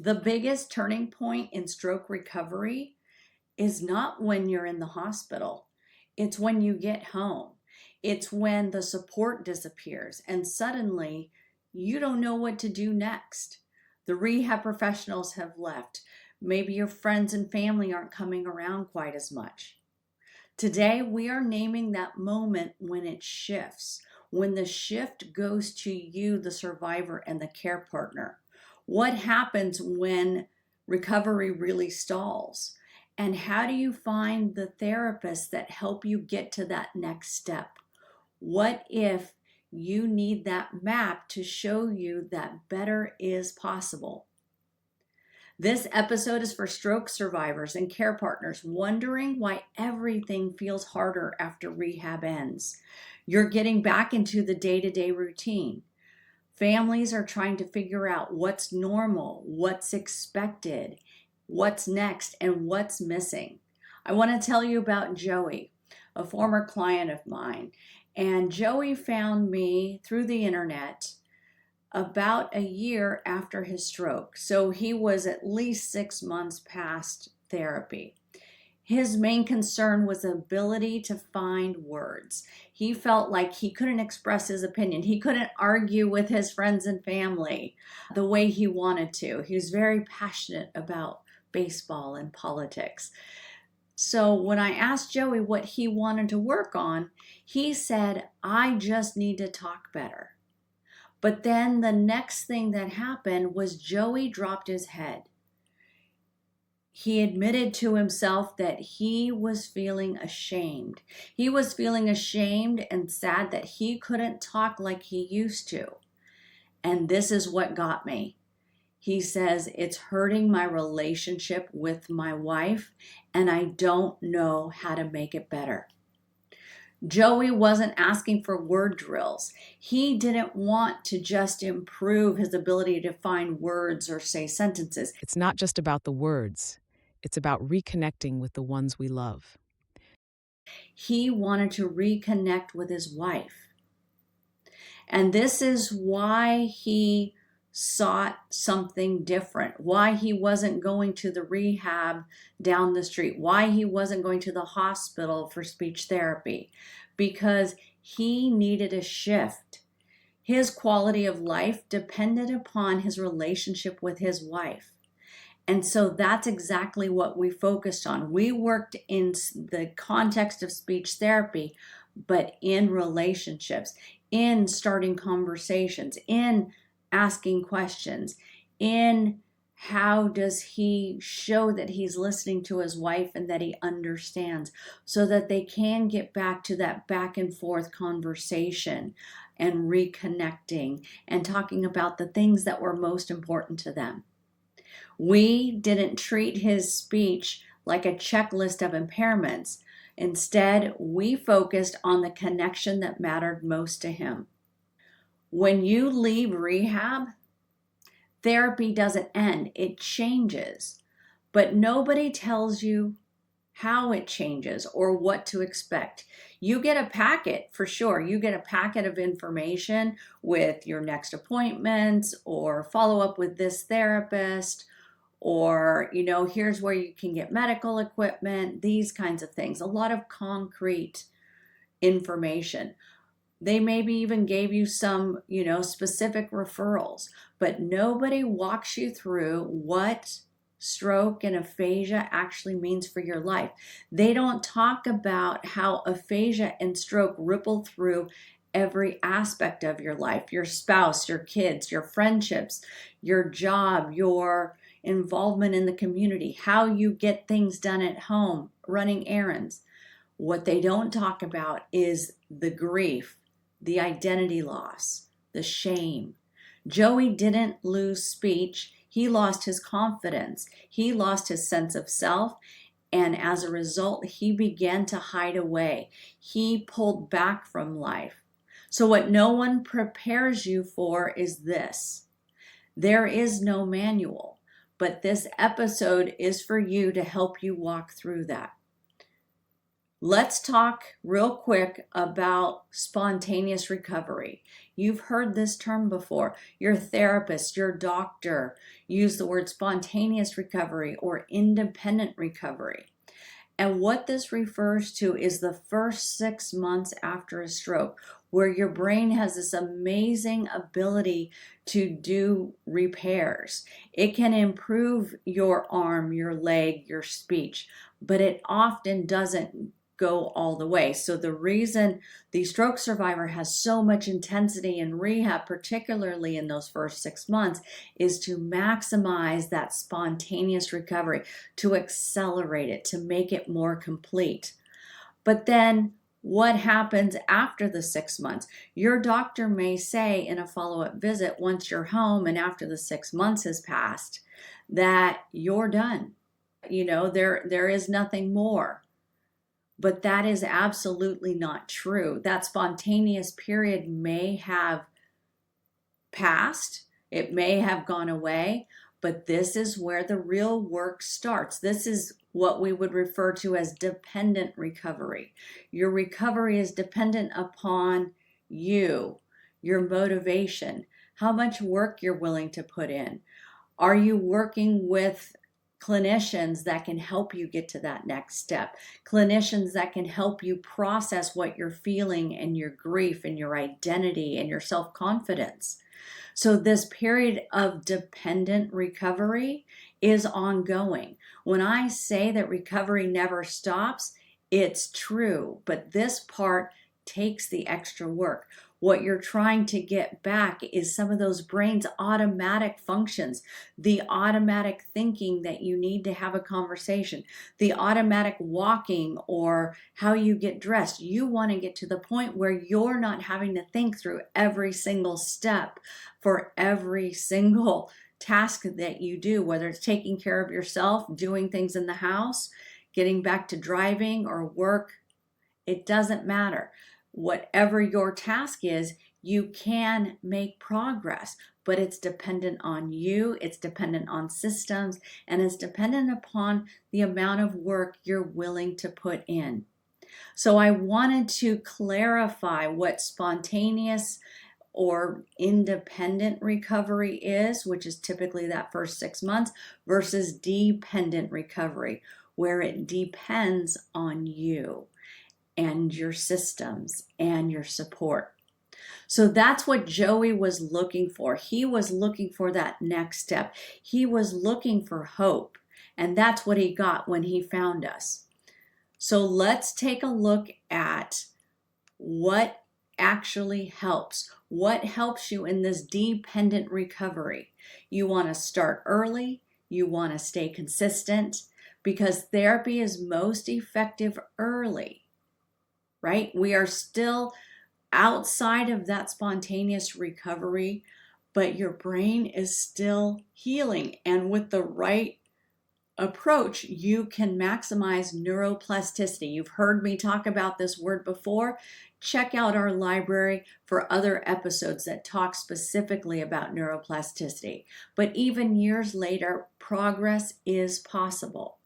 The biggest turning point in stroke recovery is not when you're in the hospital. It's when you get home. It's when the support disappears and suddenly you don't know what to do next. The rehab professionals have left. Maybe your friends and family aren't coming around quite as much. Today, we are naming that moment when it shifts, when the shift goes to you, the survivor, and the care partner. What happens when recovery really stalls? And how do you find the therapists that help you get to that next step? What if you need that map to show you that better is possible? This episode is for stroke survivors and care partners wondering why everything feels harder after rehab ends. You're getting back into the day-to-day routine. Families are trying to figure out what's normal, what's expected, what's next, and what's missing. I want to tell you about Joey, a former client of mine. And Joey found me through the internet about a year after his stroke. So he was at least 6 months past therapy. His main concern was the ability to find words. He felt like he couldn't express his opinion. He couldn't argue with his friends and family the way he wanted to. He was very passionate about baseball and politics. So when I asked Joey what he wanted to work on, he said, "I just need to talk better." But then the next thing that happened was Joey dropped his head. He admitted to himself that he was feeling ashamed. He was feeling ashamed and sad that he couldn't talk like he used to. And this is what got me. He says, "It's hurting my relationship with my wife, and I don't know how to make it better." Joey wasn't asking for word drills. He didn't want to just improve his ability to find words or say sentences. It's not just about the words, it's about reconnecting with the ones we love. He wanted to reconnect with his wife. And this is why he sought something different, why he wasn't going to the rehab down the street, why he wasn't going to the hospital for speech therapy, because he needed a shift. His quality of life depended upon his relationship with his wife. And so that's exactly what we focused on. We worked in the context of speech therapy, but in relationships, in starting conversations, in asking questions, in how does he show that he's listening to his wife and that he understands, so that they can get back to that back and forth conversation and reconnecting and talking about the things that were most important to them. We didn't treat his speech like a checklist of impairments. Instead, we focused on the connection that mattered most to him. When you leave rehab, therapy doesn't end, it changes. But nobody tells you how it changes or what to expect. You get a packet for sure. You get a packet of information with your next appointments or follow up with this therapist, or here's where you can get medical equipment, these kinds of things, a lot of concrete information. They maybe even gave you some specific referrals, but nobody walks you through what stroke and aphasia actually means for your life. They don't talk about how aphasia and stroke ripple through every aspect of your life: your spouse, your kids, your friendships, your job, your involvement in the community, how you get things done at home, running errands. What they don't talk about is the grief, the identity loss, the shame. Joey didn't lose speech. He lost his confidence. He lost his sense of self. And as a result, he began to hide away. He pulled back from life. So what no one prepares you for is this: there is no manual. But this episode is for you to help you walk through that. Let's talk real quick about spontaneous recovery. You've heard this term before. Your therapist, your doctor use the word spontaneous recovery or independent recovery. And what this refers to is the first 6 months after a stroke, where your brain has this amazing ability to do repairs. It can improve your arm, your leg, your speech, but it often doesn't go all the way. So the reason the stroke survivor has so much intensity in rehab, particularly in those first 6 months, is to maximize that spontaneous recovery, to accelerate it, to make it more complete. But then what happens after the 6 months? Your doctor may say in a follow-up visit, once you're home and after the 6 months has passed, that you're done. There is nothing more. But that is absolutely not true. That spontaneous period may have passed, it may have gone away, but this is where the real work starts. This is what we would refer to as dependent recovery. Your recovery is dependent upon you, your motivation, how much work you're willing to put in. Are you working with clinicians that can help you get to that next step? Clinicians that can help you process what you're feeling and your grief and your identity and your self-confidence. So this period of dependent recovery is ongoing. When I say that recovery never stops, it's true, but this part takes the extra work. What you're trying to get back is some of those brain's automatic functions, the automatic thinking that you need to have a conversation, the automatic walking or how you get dressed. You want to get to the point where you're not having to think through every single step for every single task that you do, whether it's taking care of yourself, doing things in the house, getting back to driving or work. It doesn't matter. Whatever your task is, you can make progress, but it's dependent on you, it's dependent on systems, and it's dependent upon the amount of work you're willing to put in. So I wanted to clarify what spontaneous or independent recovery is, which is typically that first 6 months, versus dependent recovery, where it depends on you and your systems and your support. So that's what Joey was looking for. He was looking for that next step. He was looking for hope, and that's what he got when he found us. So let's take a look at what actually helps. What helps you in this dependent recovery? You want to start early. You want to stay consistent, because therapy is most effective early, right? We are still outside of that spontaneous recovery, but your brain is still healing. And with the right approach, you can maximize neuroplasticity. You've heard me talk about this word before. Check out our library for other episodes that talk specifically about neuroplasticity. But even years later, progress is possible.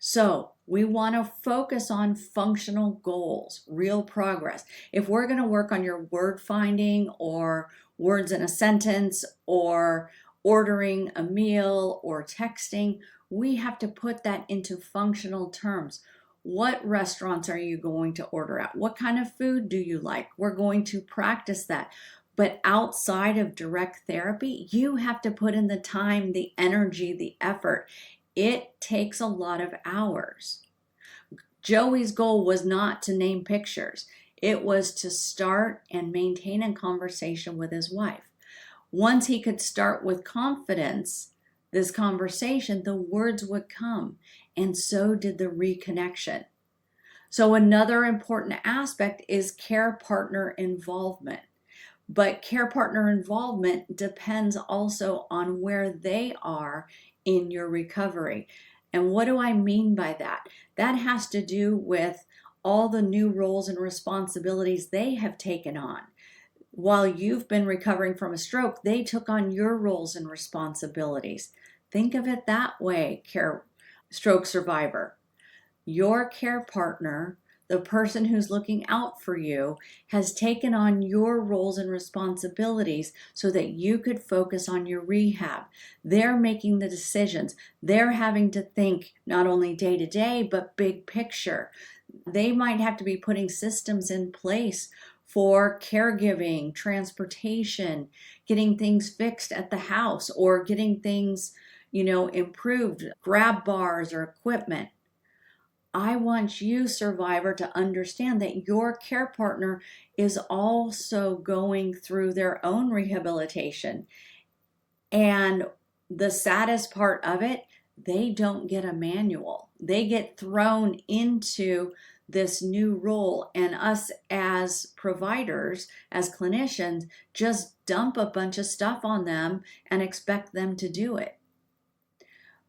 So we want to focus on functional goals, real progress. If we're going to work on your word finding or words in a sentence or ordering a meal or texting, we have to put that into functional terms. What restaurants are you going to order at? What kind of food do you like? We're going to practice that. But outside of direct therapy, you have to put in the time, the energy, the effort. It takes a lot of hours. Joey's goal was not to name pictures. It was to start and maintain a conversation with his wife. Once he could start with confidence, this conversation, the words would come, and so did the reconnection. So another important aspect is care partner involvement. But care partner involvement depends also on where they are in your recovery. And what do I mean by that? That has to do with all the new roles and responsibilities they have taken on. While you've been recovering from a stroke, they took on your roles and responsibilities. Think of it that way, stroke survivor. Your care partner, the person who's looking out for you, has taken on your roles and responsibilities so that you could focus on your rehab. They're making the decisions. They're having to think not only day to day, but big picture. They might have to be putting systems in place for caregiving, transportation, getting things fixed at the house, or getting things, improved, grab bars or equipment. I want you, survivor, to understand that your care partner is also going through their own rehabilitation. And the saddest part of it, they don't get a manual. They get thrown into this new role, and us as providers, as clinicians, just dump a bunch of stuff on them and expect them to do it.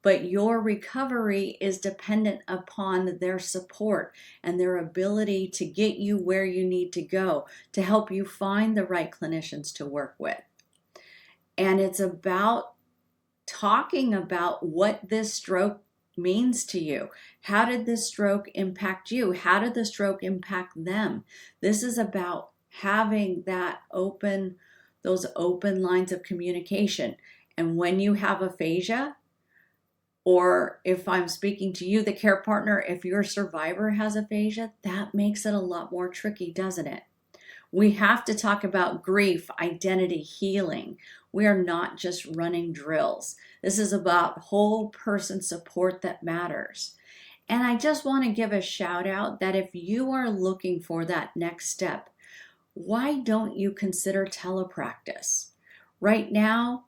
But your recovery is dependent upon their support and their ability to get you where you need to go, to help you find the right clinicians to work with. And it's about talking about what this stroke means to you. How did this stroke impact you? How did the stroke impact them? This is about having those open lines of communication. And when you have aphasia, or if I'm speaking to you, the care partner, if your survivor has aphasia, that makes it a lot more tricky, doesn't it? We have to talk about grief, identity, healing. We are not just running drills. This is about whole person support that matters. And I just want to give a shout out that if you are looking for that next step, why don't you consider telepractice? Right now,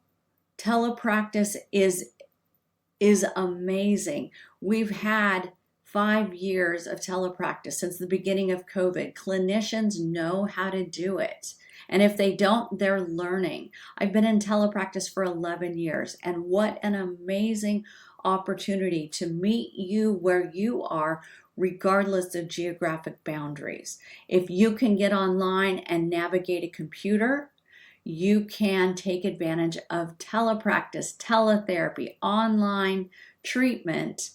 telepractice is amazing. We've had 5 years of telepractice since the beginning of COVID. Clinicians know how to do it. And if they don't, they're learning. I've been in telepractice for 11 years, and what an amazing opportunity to meet you where you are, regardless of geographic boundaries. If you can get online and navigate a computer, you can take advantage of telepractice, teletherapy, online treatment,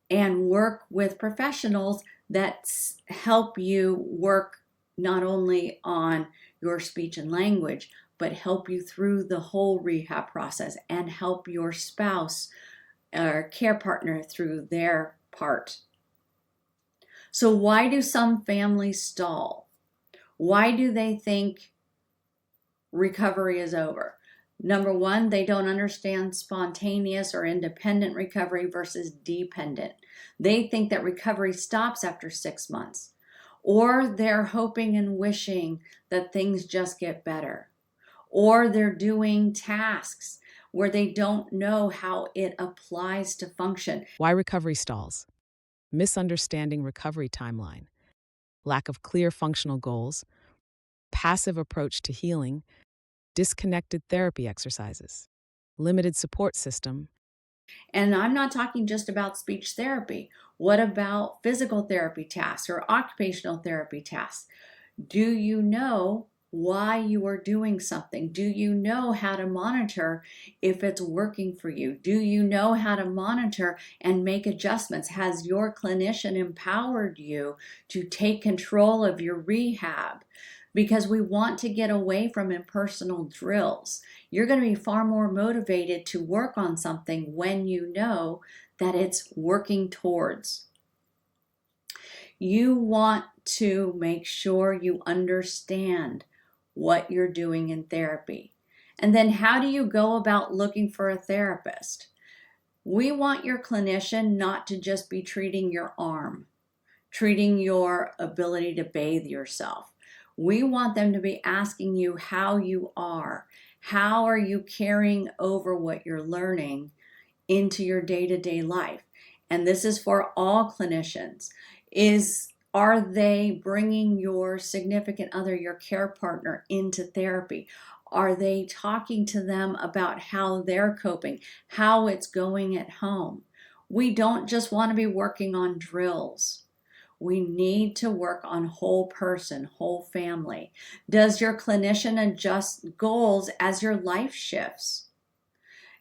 and work with professionals that help you work not only on your speech and language, but help you through the whole rehab process and help your spouse or care partner through their part. So why do some families stall? Why do they think recovery is over? Number one, they don't understand spontaneous or independent recovery versus dependent. They think that recovery stops after 6 months, or they're hoping and wishing that things just get better, or they're doing tasks where they don't know how it applies to function. Why recovery stalls? Misunderstanding recovery timeline, lack of clear functional goals, passive approach to healing, disconnected therapy exercises, limited support system. And I'm not talking just about speech therapy. What about physical therapy tasks or occupational therapy tasks? Do you know why you are doing something? Do you know how to monitor if it's working for you? Do you know how to monitor and make adjustments? Has your clinician empowered you to take control of your rehab? Because we want to get away from impersonal drills. You're going to be far more motivated to work on something when you know that it's working towards. You want to make sure you understand what you're doing in therapy. And then how do you go about looking for a therapist? We want your clinician not to just be treating your arm, treating your ability to bathe yourself. We want them to be asking you how you are. How are you carrying over what you're learning into your day-to-day life? And this is for all clinicians. Are they bringing your significant other, your care partner, into therapy? Are they talking to them about how they're coping, how it's going at home? We don't just want to be working on drills. We need to work on whole person, whole family. Does your clinician adjust goals as your life shifts?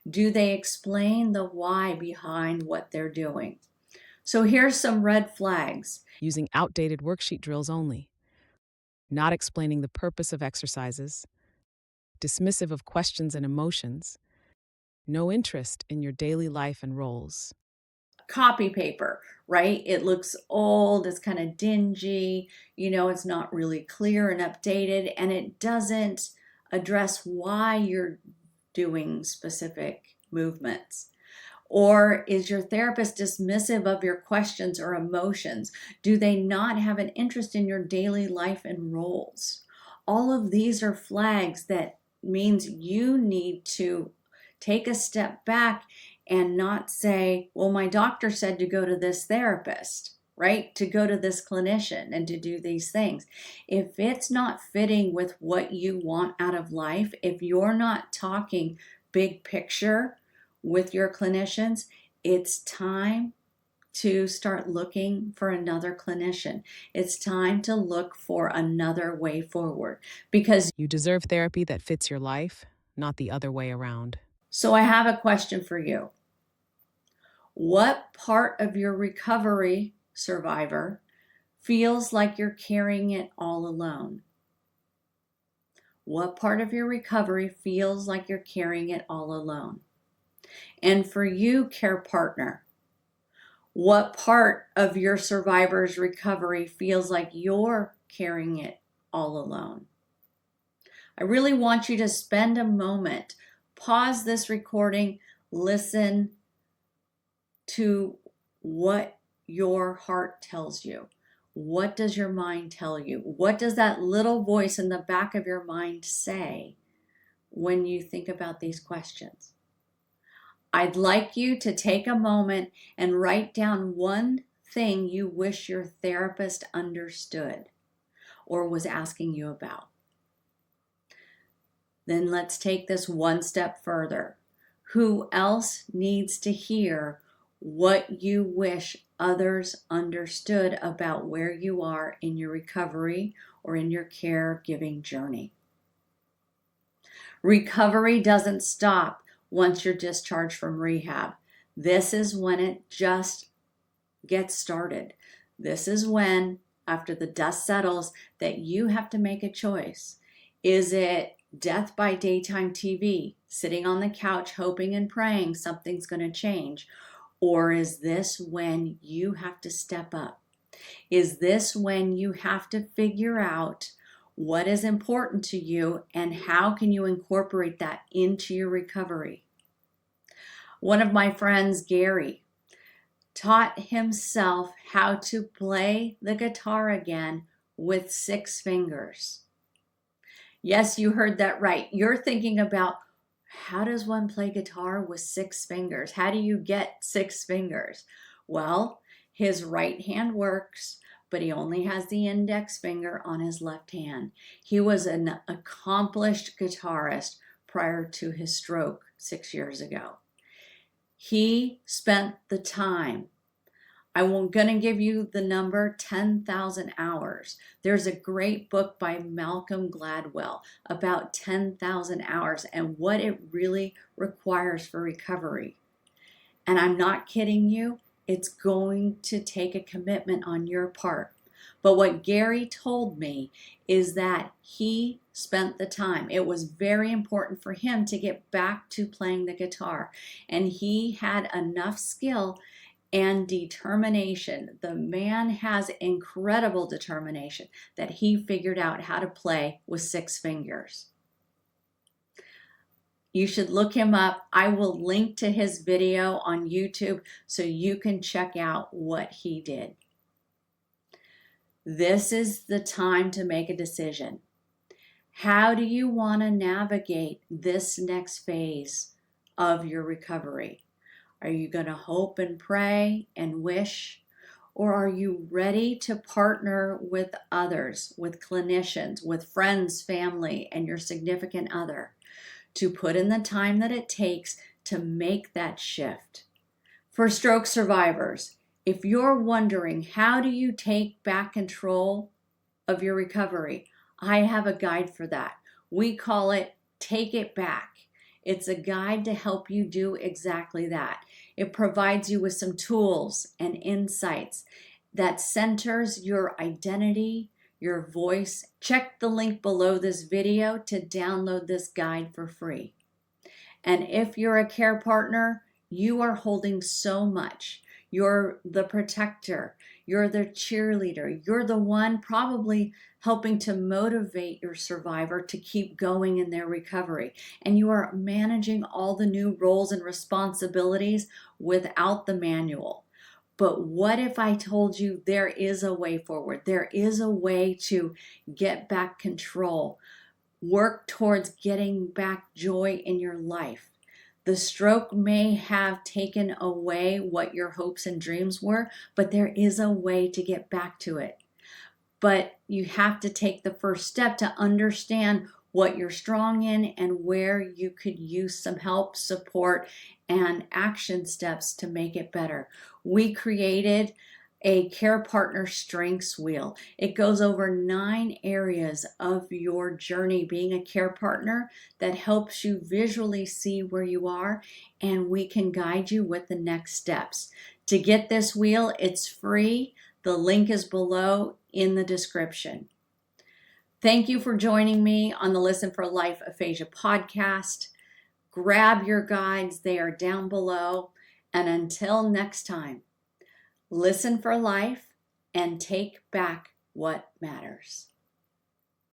Do they explain the why behind what they're doing? So here's some red flags. Using outdated worksheet drills only, not explaining the purpose of exercises, dismissive of questions and emotions, no interest in your daily life and roles. Copy paper, right? It looks old, it's kind of dingy, it's not really clear and updated, and it doesn't address why you're doing specific movements. Or is your therapist dismissive of your questions or emotions? Do they not have an interest in your daily life and roles? All of these are flags that means you need to take a step back and not say, well, my doctor said to go to this therapist, right? To go to this clinician and to do these things. If it's not fitting with what you want out of life, if you're not talking big picture with your clinicians, it's time to start looking for another clinician. It's time to look for another way forward because. You deserve therapy that fits your life, not the other way around. So I have a question for you. What part of your recovery, survivor, feels like you're carrying it all alone? What part of your recovery feels like you're carrying it all alone? And for you, care partner, what part of your survivor's recovery feels like you're carrying it all alone? I really want you to spend a moment, pause this recording, listen to what your heart tells you. What does your mind tell you? What does that little voice in the back of your mind say when you think about these questions? I'd like you to take a moment and write down one thing you wish your therapist understood or was asking you about. Then let's take this one step further. Who else needs to hear what you wish others understood about where you are in your recovery or in your caregiving journey? Recovery doesn't stop once you're discharged from rehab. This is when it just gets started. This is when, after the dust settles, that you have to make a choice. Is it death by daytime TV, sitting on the couch hoping and praying something's going to change? Or is this when you have to step up? Is this when you have to figure out what is important to you and how can you incorporate that into your recovery? One of my friends, Gary, taught himself how to play the guitar again with 6 fingers. Yes, you heard that right. You're thinking about, how does one play guitar with 6 fingers? How do you get 6 fingers? Well, his right hand works, but he only has the index finger on his left hand. He was an accomplished guitarist prior to his stroke 6 years ago. He spent the time. I'm going to give you the number 10,000 hours. There's a great book by Malcolm Gladwell about 10,000 hours and what it really requires for recovery. And I'm not kidding you, it's going to take a commitment on your part. But what Gary told me is that he spent the time. It was very important for him to get back to playing the guitar. And he had enough skill and determination. The man has incredible determination that he figured out how to play with 6 fingers. You should look him up. I will link to his video on YouTube so you can check out what he did. This is the time to make a decision. How do you want to navigate this next phase of your recovery? Are you going to hope and pray and wish? Or are you ready to partner with others, with clinicians, with friends, family, and your significant other to put in the time that it takes to make that shift? For stroke survivors, if you're wondering, how do you take back control of your recovery? I have a guide for that. We call it Take It Back. It's a guide to help you do exactly that. It provides you with some tools and insights that centers your identity, your voice. Check the link below this video to download this guide for free. And if you're a care partner, you are holding so much. You're the protector, you're the cheerleader, you're the one probably helping to motivate your survivor to keep going in their recovery. And you are managing all the new roles and responsibilities without the manual. But what if I told you there is a way forward? There is a way to get back control, work towards getting back joy in your life. The stroke may have taken away what your hopes and dreams were, but there is a way to get back to it. But you have to take the first step to understand what you're strong in and where you could use some help, support, and action steps to make it better. We created a care partner strengths wheel. It goes over 9 areas of your journey being a care partner that helps you visually see where you are, and we can guide you with the next steps. To get this wheel, it's free. The link is below in the description. Thank you for joining me on the Listen for Life Aphasia podcast. Grab your guides, they are down below. And until next time, listen for life and take back what matters.